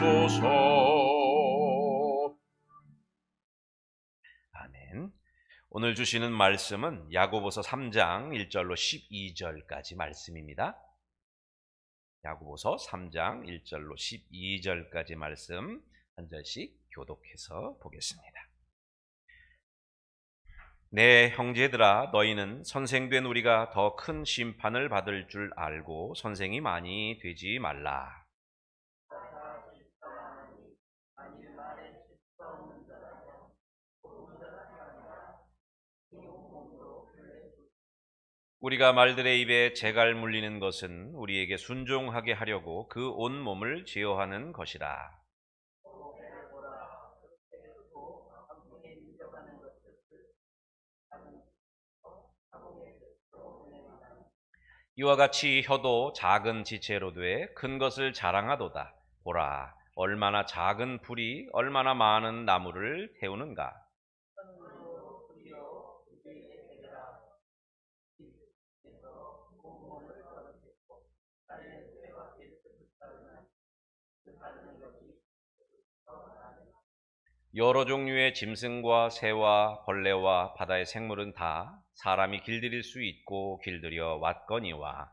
주옵소서. 아멘. 오늘 주시는 말씀은 야고보서 3장 1절로 12절까지 말씀입니다. 야고보서 3장 1절로 12절까지 말씀 한 절씩 교독해서 보겠습니다. 내 형제들아, 너희는 선생된 우리가 더 큰 심판을 받을 줄 알고 선생이 많이 되지 말라. 우리가 말들의 입에 재갈 물리는 것은 우리에게 순종하게 하려고 그 온 몸을 제어하는 것이라. 이와 같이 혀도 작은 지체로 돼 큰 것을 자랑하도다. 보라, 얼마나 작은 불이 얼마나 많은 나무를 태우는가. 여러 종류의 짐승과 새와 벌레와 바다의 생물은 다 사람이 길들일 수 있고 길들여 왔거니와,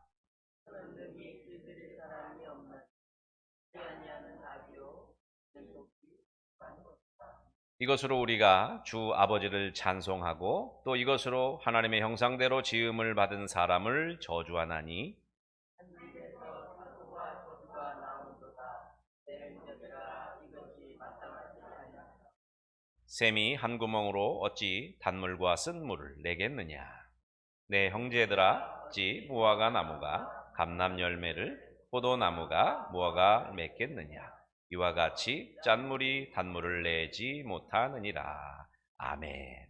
이것으로 우리가 주 아버지를 찬송하고 또 이것으로 하나님의 형상대로 지음을 받은 사람을 저주하나니, 샘이 한 구멍으로 어찌 단물과 쓴물을 내겠느냐. 내 형제들아, 어찌 무화과 나무가 감람 열매를, 포도나무가 무화과 맺겠느냐. 이와 같이 짠물이 단물을 내지 못하느니라. 아멘.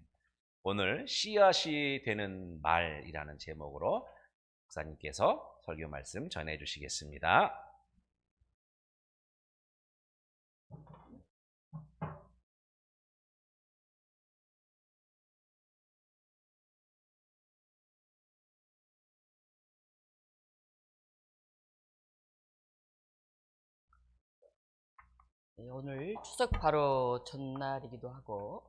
오늘 씨앗이 되는 말이라는 제목으로 목사님께서 설교 말씀 전해 주시겠습니다. 오늘 추석 바로 전날이기도 하고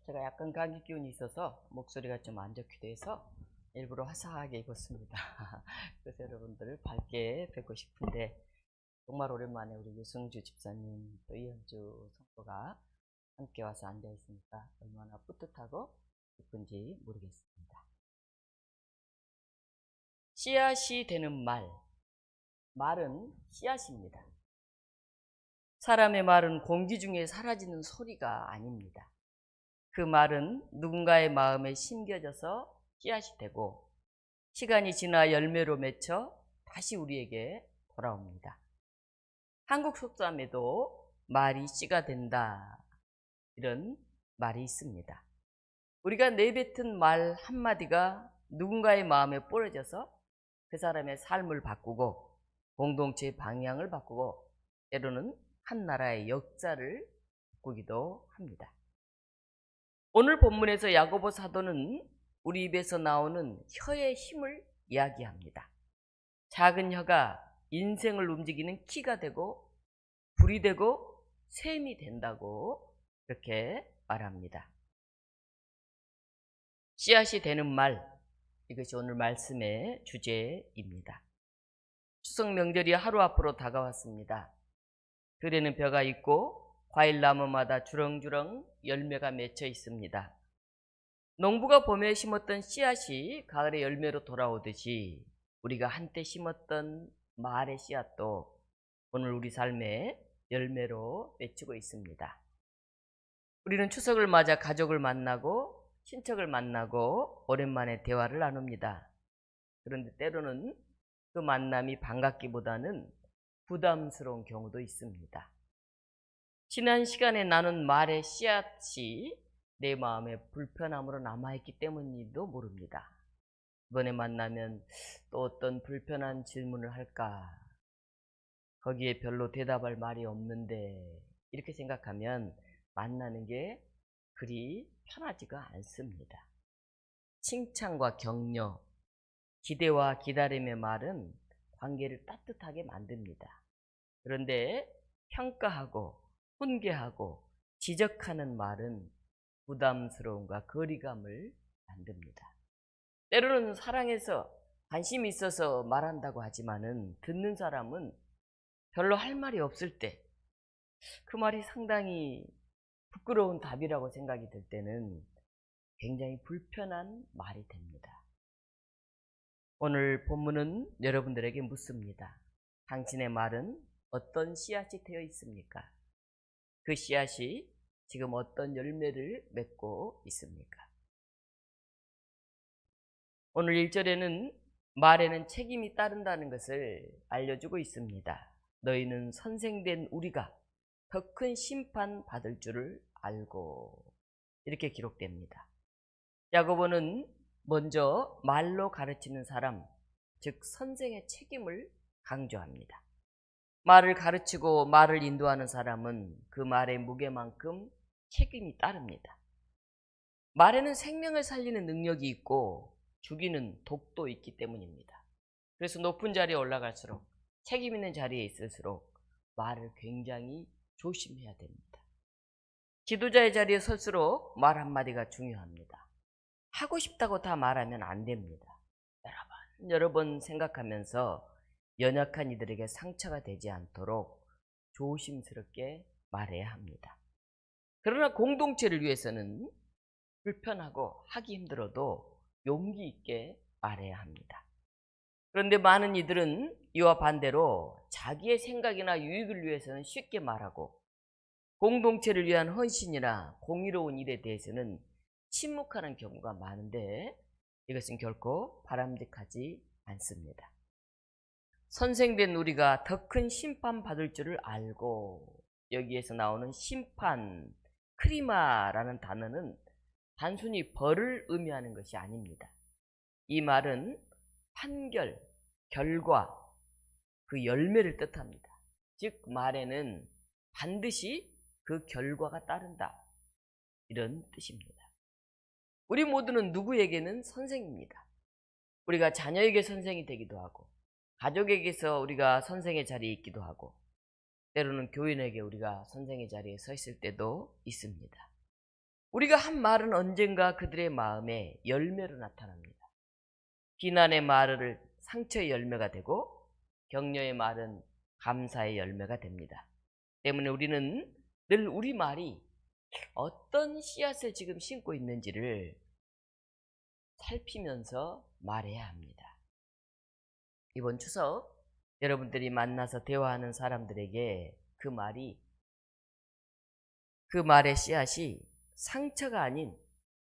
제가 약간 감기 기운이 있어서 목소리가 좀 안 좋기도 해서 일부러 화사하게 입었습니다. 그래서 여러분들을 밝게 뵙고 싶은데 정말 오랜만에 우리 유승주 집사님 또 이현주 성도가 함께 와서 앉아 있으니까 얼마나 뿌듯하고 기쁜지 모르겠습니다. 씨앗이 되는 말은 씨앗입니다. 사람의 말은 공기 중에 사라지는 소리가 아닙니다. 그 말은 누군가의 마음에 심겨져서 씨앗이 되고 시간이 지나 열매로 맺혀 다시 우리에게 돌아옵니다. 한국 속담에도 말이 씨가 된다, 이런 말이 있습니다. 우리가 내뱉은 말 한마디가 누군가의 마음에 뿌려져서 그 사람의 삶을 바꾸고 공동체의 방향을 바꾸고 때로는 한 나라의 역사를 바꾸기도 합니다. 오늘 본문에서 야고보 사도는 우리 입에서 나오는 혀의 힘을 이야기합니다. 작은 혀가 인생을 움직이는 키가 되고 불이 되고 샘이 된다고 이렇게 말합니다. 씨앗이 되는 말, 이것이 오늘 말씀의 주제입니다. 추석 명절이 하루 앞으로 다가왔습니다. 들에는 벼가 있고 과일나무마다 주렁주렁 열매가 맺혀 있습니다. 농부가 봄에 심었던 씨앗이 가을에 열매로 돌아오듯이 우리가 한때 심었던 말의 씨앗도 오늘 우리 삶에 열매로 맺히고 있습니다. 우리는 추석을 맞아 가족을 만나고 친척을 만나고 오랜만에 대화를 나눕니다. 그런데 때로는 그 만남이 반갑기보다는 부담스러운 경우도 있습니다. 지난 시간에 나눈 말의 씨앗이 내 마음에 불편함으로 남아있기 때문인지도 모릅니다. 이번에 만나면 또 어떤 불편한 질문을 할까? 거기에 별로 대답할 말이 없는데, 이렇게 생각하면 만나는 게 그리 편하지가 않습니다. 칭찬과 격려, 기대와 기다림의 말은 관계를 따뜻하게 만듭니다. 그런데 평가하고 훈계하고 지적하는 말은 부담스러움과 거리감을 만듭니다. 때로는 사랑해서 관심이 있어서 말한다고 하지만은 듣는 사람은 별로 할 말이 없을 때, 그 말이 상당히 부끄러운 답이라고 생각이 들 때는 굉장히 불편한 말이 됩니다. 오늘 본문은 여러분들에게 묻습니다. 당신의 말은 어떤 씨앗이 되어 있습니까? 그 씨앗이 지금 어떤 열매를 맺고 있습니까? 오늘 1절에는 말에는 책임이 따른다는 것을 알려주고 있습니다. 너희는 선생된 우리가 더 큰 심판 받을 줄을 알고, 이렇게 기록됩니다. 야고보는 먼저 말로 가르치는 사람, 즉 선생의 책임을 강조합니다. 말을 가르치고 말을 인도하는 사람은 그 말의 무게만큼 책임이 따릅니다. 말에는 생명을 살리는 능력이 있고 죽이는 독도 있기 때문입니다. 그래서 높은 자리에 올라갈수록, 책임 있는 자리에 있을수록 말을 굉장히 조심해야 됩니다. 지도자의 자리에 설수록 말 한마디가 중요합니다. 하고 싶다고 다 말하면 안 됩니다. 여러 번 생각하면서 연약한 이들에게 상처가 되지 않도록 조심스럽게 말해야 합니다. 그러나 공동체를 위해서는 불편하고 하기 힘들어도 용기 있게 말해야 합니다. 그런데 많은 이들은 이와 반대로 자기의 생각이나 유익을 위해서는 쉽게 말하고, 공동체를 위한 헌신이나 공의로운 일에 대해서는 침묵하는 경우가 많은데, 이것은 결코 바람직하지 않습니다. 선생된 우리가 더 큰 심판 받을 줄을 알고, 여기에서 나오는 심판, 크리마라는 단어는 단순히 벌을 의미하는 것이 아닙니다. 이 말은 판결, 결과, 그 열매를 뜻합니다. 즉 말에는 반드시 그 결과가 따른다, 이런 뜻입니다. 우리 모두는 누구에게는 선생입니다. 우리가 자녀에게 선생이 되기도 하고, 가족에게서 우리가 선생의 자리에 있기도 하고, 때로는 교인에게 우리가 선생의 자리에 서 있을 때도 있습니다. 우리가 한 말은 언젠가 그들의 마음에 열매로 나타납니다. 비난의 말을 상처의 열매가 되고, 격려의 말은 감사의 열매가 됩니다. 때문에 우리는 늘 우리 말이 어떤 씨앗을 지금 심고 있는지를 살피면서 말해야 합니다. 이번 추석 여러분들이 만나서 대화하는 사람들에게 그 말의 씨앗이 상처가 아닌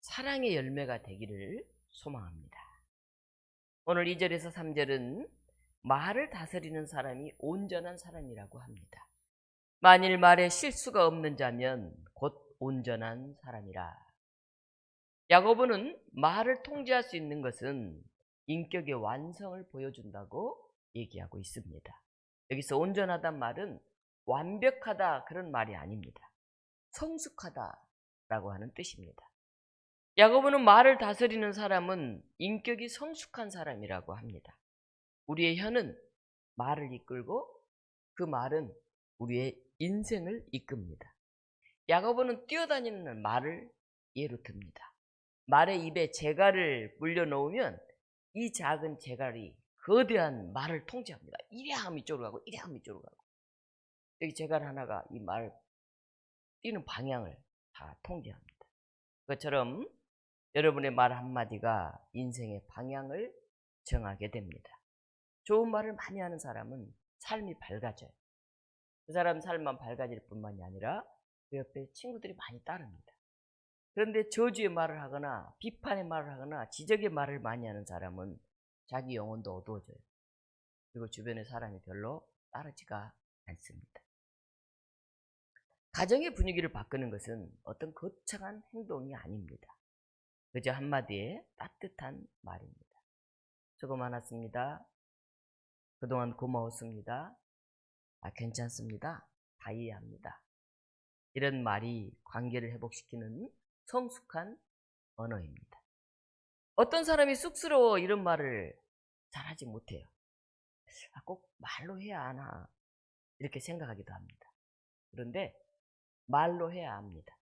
사랑의 열매가 되기를 소망합니다. 오늘 2절에서 3절은 말을 다스리는 사람이 온전한 사람이라고 합니다. 만일 말에 실수가 없는 자면 곧 온전한 사람이라. 야고보는 말을 통제할 수 있는 것은 인격의 완성을 보여준다고 얘기하고 있습니다. 여기서 온전하단 말은 완벽하다, 그런 말이 아닙니다. 성숙하다라고 하는 뜻입니다. 야고보는 말을 다스리는 사람은 인격이 성숙한 사람이라고 합니다. 우리의 혀는 말을 이끌고 그 말은 우리의 인생을 이끕니다. 야고보는 뛰어다니는 말을 예로 듭니다. 말의 입에 재갈을 물려놓으면 이 작은 재갈이 거대한 말을 통제합니다. 이래 하면 이쪽으로 가고 이래 하면 이쪽으로 가고, 여기 재갈 하나가 이 말 뛰는 방향을 다 통제합니다. 그것처럼 여러분의 말 한마디가 인생의 방향을 정하게 됩니다. 좋은 말을 많이 하는 사람은 삶이 밝아져요. 그 사람 삶만 밝아질 뿐만이 아니라 그 옆에 친구들이 많이 따릅니다. 그런데 저주의 말을 하거나 비판의 말을 하거나 지적의 말을 많이 하는 사람은 자기 영혼도 어두워져요. 그리고 주변의 사람이 별로 따르지가 않습니다. 가정의 분위기를 바꾸는 것은 어떤 거창한 행동이 아닙니다. 그저 한마디에 따뜻한 말입니다. 수고 많았습니다. 그동안 고마웠습니다. 괜찮습니다. 다 이해합니다. 이런 말이 관계를 회복시키는 성숙한 언어입니다. 어떤 사람이 쑥스러워 이런 말을 잘하지 못해요. 꼭 말로 해야 하나, 이렇게 생각하기도 합니다. 그런데 말로 해야 합니다.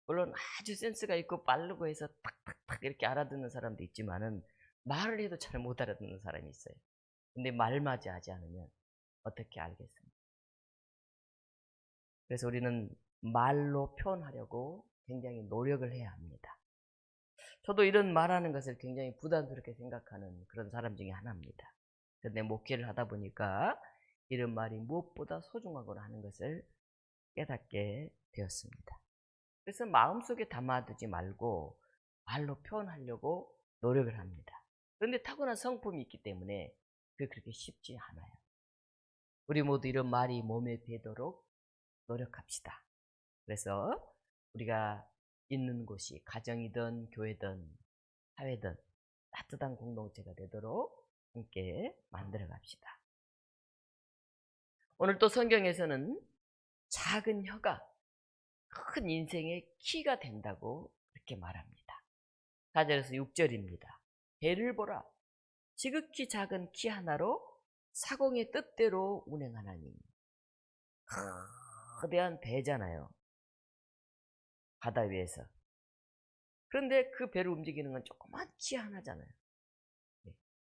물론 아주 센스가 있고 빠르고 해서 탁탁탁 이렇게 알아듣는 사람도 있지만은 말을 해도 잘 못 알아듣는 사람이 있어요. 근데 말맞이 하지 않으면 어떻게 알겠습니까? 그래서 우리는 말로 표현하려고 굉장히 노력을 해야 합니다. 저도 이런 말하는 것을 굉장히 부담스럽게 생각하는 그런 사람 중에 하나입니다. 그런데 목회를 하다 보니까 이런 말이 무엇보다 소중하구나 하는 것을 깨닫게 되었습니다. 그래서 마음속에 담아두지 말고 말로 표현하려고 노력을 합니다. 그런데 타고난 성품이 있기 때문에 그게 그렇게 쉽지 않아요. 우리 모두 이런 말이 몸에 배도록 노력합시다. 그래서 우리가 있는 곳이 가정이든 교회든 사회든 따뜻한 공동체가 되도록 함께 만들어 갑시다. 오늘 또 성경에서는 작은 혀가 큰 인생의 키가 된다고 그렇게 말합니다. 4절에서 6절입니다. 배를 보라. 지극히 작은 키 하나로 사공의 뜻대로 운행하나니. 거대한 배잖아요. 바다 위에서. 그런데 그 배를 움직이는 건 조그만 키 하나잖아요.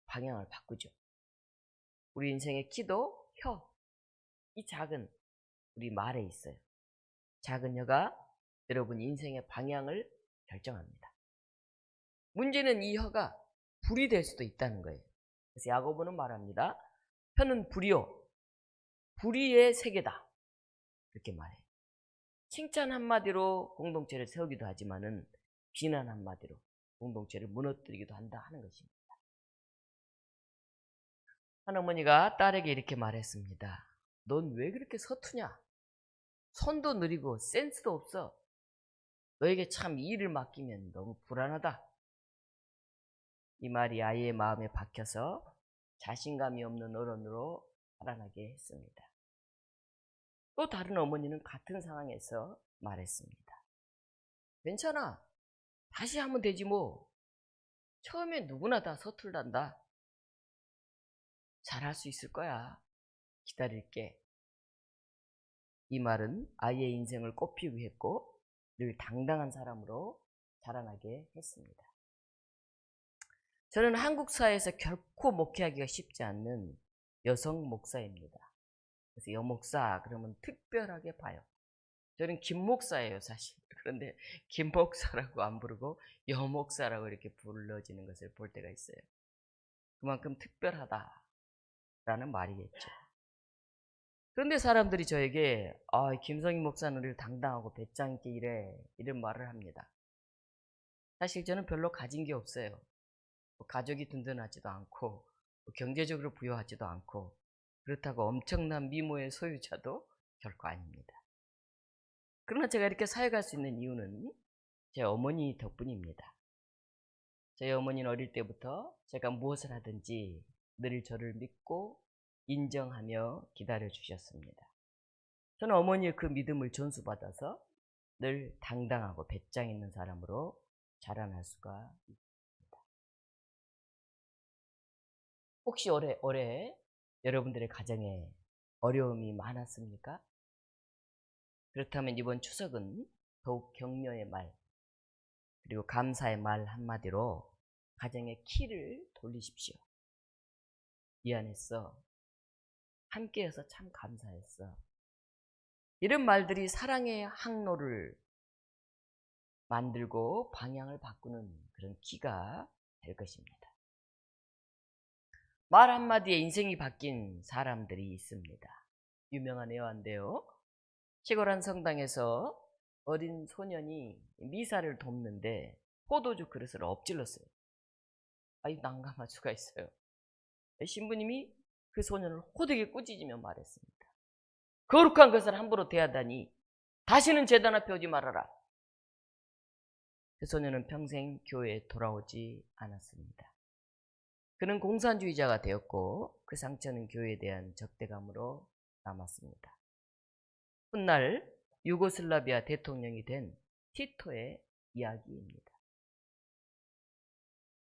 방향을 바꾸죠. 우리 인생의 키도 혀, 이 작은 우리 말에 있어요. 작은 혀가 여러분 인생의 방향을 결정합니다. 문제는 이 혀가 불이 될 수도 있다는 거예요. 그래서 야고보는 말합니다. 혀는 불이요, 불의의 세계다. 그렇게 말해요. 칭찬 한마디로 공동체를 세우기도 하지만은 비난 한마디로 공동체를 무너뜨리기도 한다 하는 것입니다. 한 어머니가 딸에게 이렇게 말했습니다. 넌 왜 그렇게 서투냐? 손도 느리고 센스도 없어. 너에게 참 일을 맡기면 너무 불안하다. 이 말이 아이의 마음에 박혀서 자신감이 없는 어른으로 자라나게 했습니다. 또 다른 어머니는 같은 상황에서 말했습니다. 괜찮아. 다시 하면 되지 뭐. 처음에 누구나 다 서툴단다. 잘할 수 있을 거야. 기다릴게. 이 말은 아이의 인생을 꽃피우게 했고 늘 당당한 사람으로 자라나게 했습니다. 저는 한국 사회에서 결코 목회하기가 쉽지 않는 여성 목사입니다. 그래서 여목사 그러면 특별하게 봐요. 저는 김목사예요 사실. 그런데 김목사라고 안 부르고 여목사라고 이렇게 불러지는 것을 볼 때가 있어요. 그만큼 특별하다라는 말이겠죠. 그런데 사람들이 저에게 김성희 목사는 늘 당당하고 배짱 있게 일해 이런 말을 합니다. 사실 저는 별로 가진 게 없어요. 가족이 든든하지도 않고 경제적으로 부유하지도 않고 그렇다고 엄청난 미모의 소유자도 결코 아닙니다. 그러나 제가 이렇게 사역할 수 있는 이유는 제 어머니 덕분입니다. 제 어머니는 어릴 때부터 제가 무엇을 하든지 늘 저를 믿고 인정하며 기다려 주셨습니다. 저는 어머니의 그 믿음을 전수받아서 늘 당당하고 배짱 있는 사람으로 자라날 수가 있습니다. 혹시 올해 여러분들의 가정에 어려움이 많았습니까? 그렇다면 이번 추석은 더욱 격려의 말 그리고 감사의 말 한마디로 가정의 키를 돌리십시오. 미안했어. 함께해서 참 감사했어. 이런 말들이 사랑의 항로를 만들고 방향을 바꾸는 그런 키가 될 것입니다. 말 한마디에 인생이 바뀐 사람들이 있습니다. 유명한 애화인데요. 시골 한 성당에서 어린 소년이 미사를 돕는데 포도주 그릇을 엎질렀어요. 아이 난감할 수가 있어요. 신부님이 그 소년을 호되게 꾸짖으며 말했습니다. 거룩한 것을 함부로 대하다니 다시는 제단 앞에 오지 말아라. 그 소년은 평생 교회에 돌아오지 않았습니다. 그는 공산주의자가 되었고 그 상처는 교회에 대한 적대감으로 남았습니다. 훗날 유고슬라비아 대통령이 된 티토의 이야기입니다.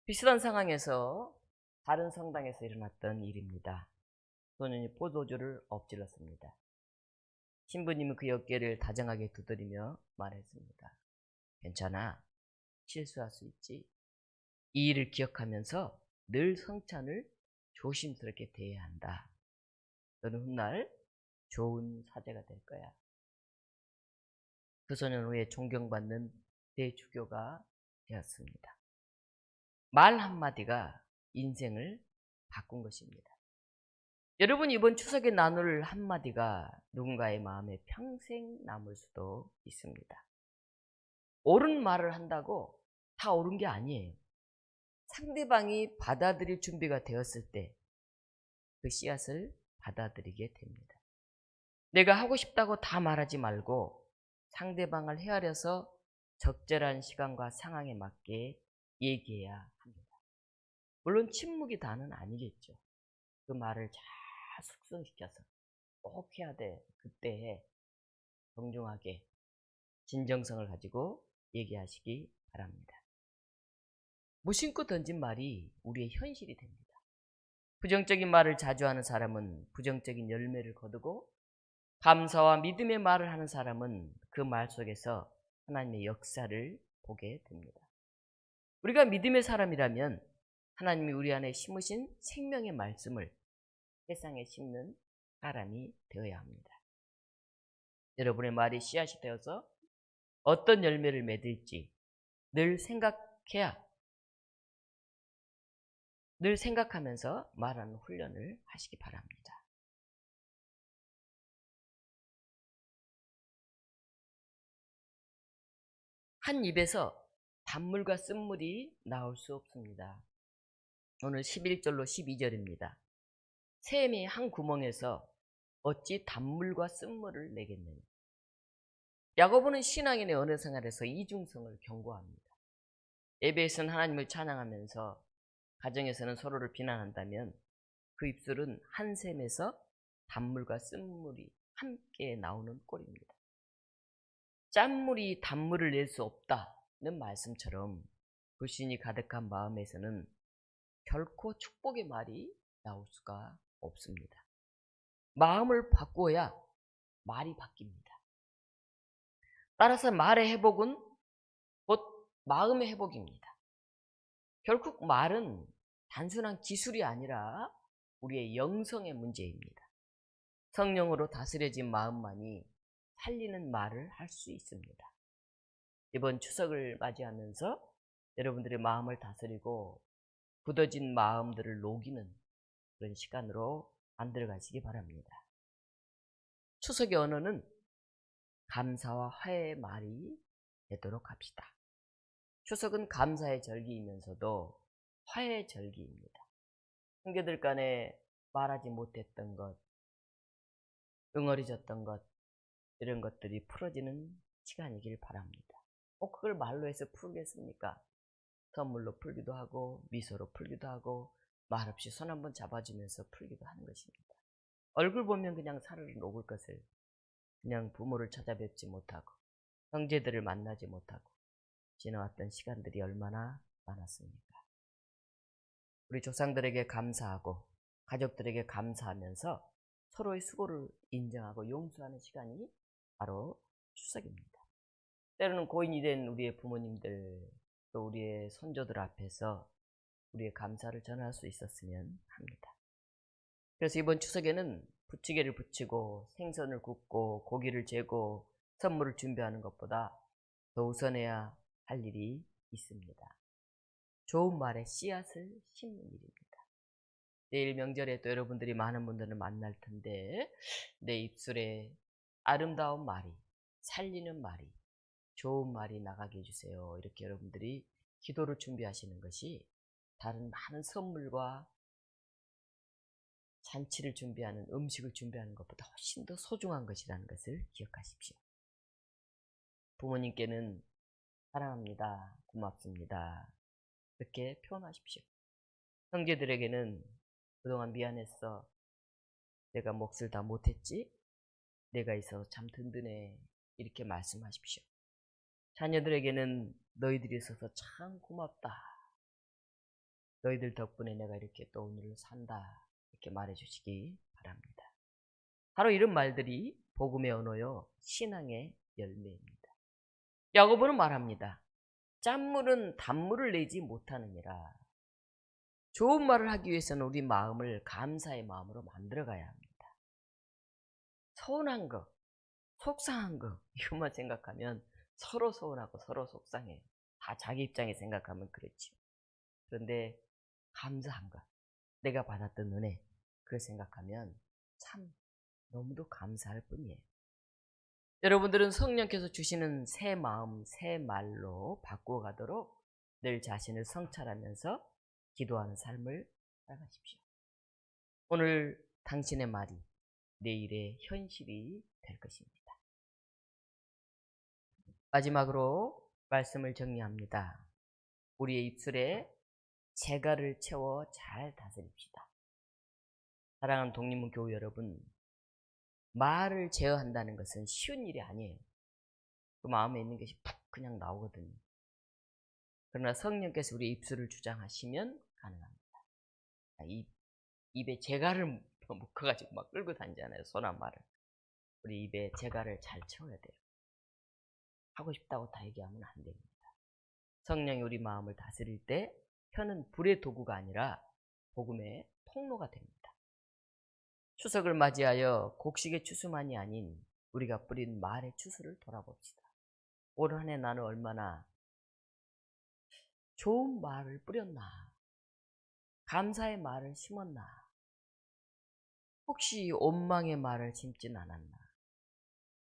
비슷한 상황에서 다른 성당에서 일어났던 일입니다. 소년이 포도주를 엎질렀습니다. 신부님은 그의 어깨를 다정하게 두드리며 말했습니다. 괜찮아. 실수할 수 있지. 이 일을 기억하면서 늘 성찬을 조심스럽게 대해야 한다. 너는 훗날 좋은 사제가 될 거야. 그 소년 후에 존경받는 대주교가 되었습니다. 말 한마디가 인생을 바꾼 것입니다. 여러분, 이번 추석에 나눌 한마디가 누군가의 마음에 평생 남을 수도 있습니다. 옳은 말을 한다고 다 옳은 게 아니에요. 상대방이 받아들일 준비가 되었을 때 그 씨앗을 받아들이게 됩니다. 내가 하고 싶다고 다 말하지 말고 상대방을 헤아려서 적절한 시간과 상황에 맞게 얘기해야 합니다. 물론 침묵이 다는 아니겠죠. 그 말을 잘 숙성시켜서 꼭 해야 돼. 그때 정중하게 진정성을 가지고 얘기하시기 바랍니다. 무심코 던진 말이 우리의 현실이 됩니다. 부정적인 말을 자주 하는 사람은 부정적인 열매를 거두고, 감사와 믿음의 말을 하는 사람은 그 말 속에서 하나님의 역사를 보게 됩니다. 우리가 믿음의 사람이라면 하나님이 우리 안에 심으신 생명의 말씀을 세상에 심는 사람이 되어야 합니다. 여러분의 말이 씨앗이 되어서 어떤 열매를 맺을지 늘 생각하면서 말하는 훈련을 하시기 바랍니다. 한 입에서 단물과 쓴물이 나올 수 없습니다. 오늘 11절로 12절입니다. 샘의 한 구멍에서 어찌 단물과 쓴물을 내겠느냐. 야고보는 신앙인의 언어 생활에서 이중성을 경고합니다. 예배에서는 하나님을 찬양하면서 가정에서는 서로를 비난한다면 그 입술은 한 샘에서 단물과 쓴물이 함께 나오는 꼴입니다. 짠물이 단물을 낼 수 없다는 말씀처럼 불신이 가득한 마음에서는 결코 축복의 말이 나올 수가 없습니다. 마음을 바꾸어야 말이 바뀝니다. 따라서 말의 회복은 곧 마음의 회복입니다. 결국 말은 단순한 기술이 아니라 우리의 영성의 문제입니다. 성령으로 다스려진 마음만이 살리는 말을 할 수 있습니다. 이번 추석을 맞이하면서 여러분들의 마음을 다스리고 굳어진 마음들을 녹이는 그런 시간으로 만들어가시기 바랍니다. 추석의 언어는 감사와 화해의 말이 되도록 합시다. 추석은 감사의 절기이면서도 화해의 절기입니다. 형제들 간에 말하지 못했던 것, 응어리졌던 것, 이런 것들이 풀어지는 시간이길 바랍니다. 그걸 말로 해서 풀겠습니까? 선물로 풀기도 하고 미소로 풀기도 하고 말없이 손 한번 잡아주면서 풀기도 하는 것입니다. 얼굴 보면 그냥 사르르 녹을 것을 그냥 부모를 찾아뵙지 못하고 형제들을 만나지 못하고 지나왔던 시간들이 얼마나 많았습니까? 우리 조상들에게 감사하고 가족들에게 감사하면서 서로의 수고를 인정하고 용서하는 시간이 바로 추석입니다. 때로는 고인이 된 우리의 부모님들 또 우리의 손조들 앞에서 우리의 감사를 전할 수 있었으면 합니다. 그래서 이번 추석에는 부치개를 붙이고 생선을 굽고 고기를 재고 선물을 준비하는 것보다 더 우선해야 할 일이 있습니다. 좋은 말에 씨앗을 심는 일입니다. 내일 명절에 또 여러분들이 많은 분들을 만날 텐데 내 입술에 아름다운 말이, 살리는 말이, 좋은 말이 나가게 해주세요. 이렇게 여러분들이 기도를 준비하시는 것이 다른 많은 선물과 잔치를 준비하는, 음식을 준비하는 것보다 훨씬 더 소중한 것이라는 것을 기억하십시오. 부모님께는 사랑합니다, 고맙습니다, 이렇게 표현하십시오. 형제들에게는 그동안 미안했어, 내가 몫을 다 못했지, 내가 있어서 참 든든해, 이렇게 말씀하십시오. 자녀들에게는 너희들이 있어서 참 고맙다, 너희들 덕분에 내가 이렇게 또 오늘을 산다, 이렇게 말해주시기 바랍니다. 바로 이런 말들이 복음의 언어요, 신앙의 열매입니다. 야고보는 말합니다. 짠물은 단물을 내지 못하느니라. 좋은 말을 하기 위해서는 우리 마음을 감사의 마음으로 만들어 가야 합니다. 서운한 거, 속상한 거 이것만 생각하면 서로 서운하고 서로 속상해요. 다 자기 입장에 생각하면 그렇죠. 그런데 감사한 것, 내가 받았던 은혜, 그걸 생각하면 참 너무도 감사할 뿐이에요. 여러분들은 성령께서 주시는 새 마음, 새 말로 바꾸어 가도록 늘 자신을 성찰하면서 기도하는 삶을 살아가십시오. 오늘 당신의 말이 내일의 현실이 될 것입니다. 마지막으로 말씀을 정리합니다. 우리의 입술에 재갈을 채워 잘 다스립시다. 사랑하는 독립문 교우 여러분, 말을 제어한다는 것은 쉬운 일이 아니에요. 그 마음에 있는 것이 푹 그냥 나오거든요. 그러나 성령께서 우리 입술을 주장하시면 가능합니다. 입에 재갈을 묶어가지고 막 끌고 다니잖아요. 소나 말을. 우리 입에 재갈을 잘 채워야 돼요. 하고 싶다고 다 얘기하면 안 됩니다. 성령이 우리 마음을 다스릴 때 혀는 불의 도구가 아니라 복음의 통로가 됩니다. 추석을 맞이하여 곡식의 추수만이 아닌 우리가 뿌린 말의 추수를 돌아봅시다. 올 한 해 나는 얼마나 좋은 말을 뿌렸나, 감사의 말을 심었나, 혹시 원망의 말을 심진 않았나.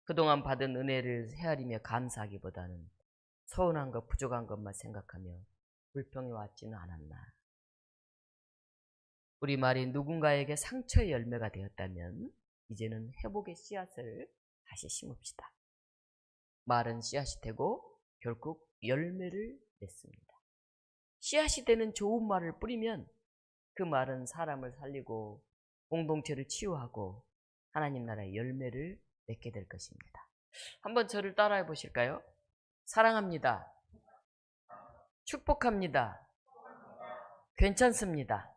그동안 받은 은혜를 헤아리며 감사하기보다는 서운한 것, 부족한 것만 생각하며 불평해 왔지는 않았나. 우리 말이 누군가에게 상처의 열매가 되었다면 이제는 회복의 씨앗을 다시 심읍시다. 말은 씨앗이 되고 결국 열매를 맺습니다. 씨앗이 되는 좋은 말을 뿌리면 그 말은 사람을 살리고 공동체를 치유하고 하나님 나라의 열매를 맺게 될 것입니다. 한번 저를 따라해 보실까요? 사랑합니다. 축복합니다. 괜찮습니다.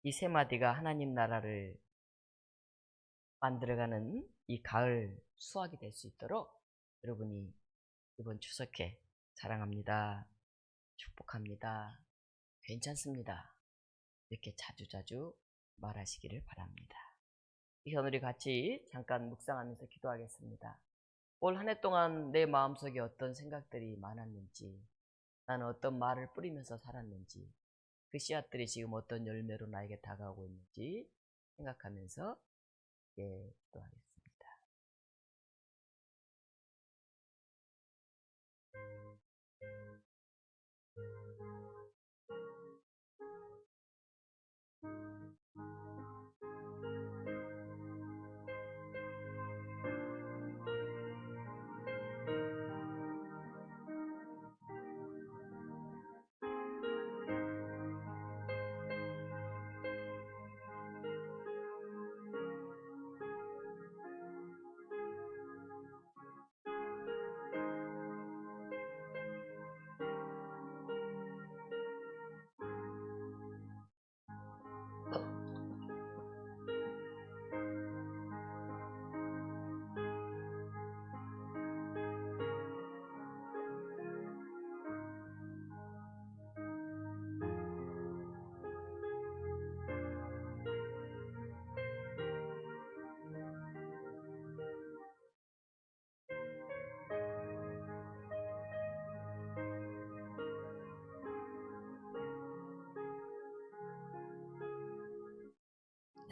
이 세 마디가 하나님 나라를 만들어가는 이 가을 수확이 될 수 있도록 여러분이 이번 추석에 사랑합니다. 축복합니다. 괜찮습니다. 이렇게 자주자주 말하시기를 바랍니다. 이 오늘이 같이 잠깐 묵상하면서 기도하겠습니다. 올 한 해 동안 내 마음속에 어떤 생각들이 많았는지, 나는 어떤 말을 뿌리면서 살았는지, 그 씨앗들이 지금 어떤 열매로 나에게 다가오고 있는지 생각하면서 기도하겠습니다.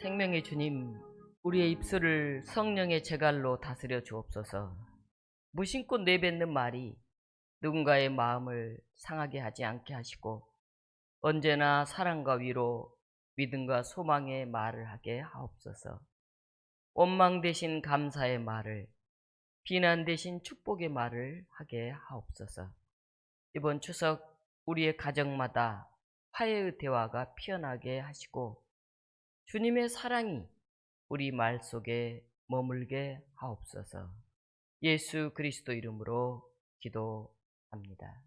생명의 주님, 우리의 입술을 성령의 재갈로 다스려 주옵소서. 무심코 내뱉는 말이 누군가의 마음을 상하게 하지 않게 하시고 언제나 사랑과 위로, 믿음과 소망의 말을 하게 하옵소서. 원망 대신 감사의 말을, 비난 대신 축복의 말을 하게 하옵소서. 이번 추석 우리의 가정마다 화해의 대화가 피어나게 하시고 주님의 사랑이 우리 말 속에 머물게 하옵소서. 예수 그리스도 이름으로 기도합니다.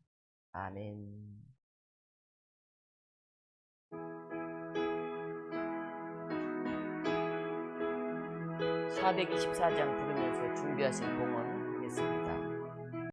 아멘. 424장 부르면서 준비하신 봉헌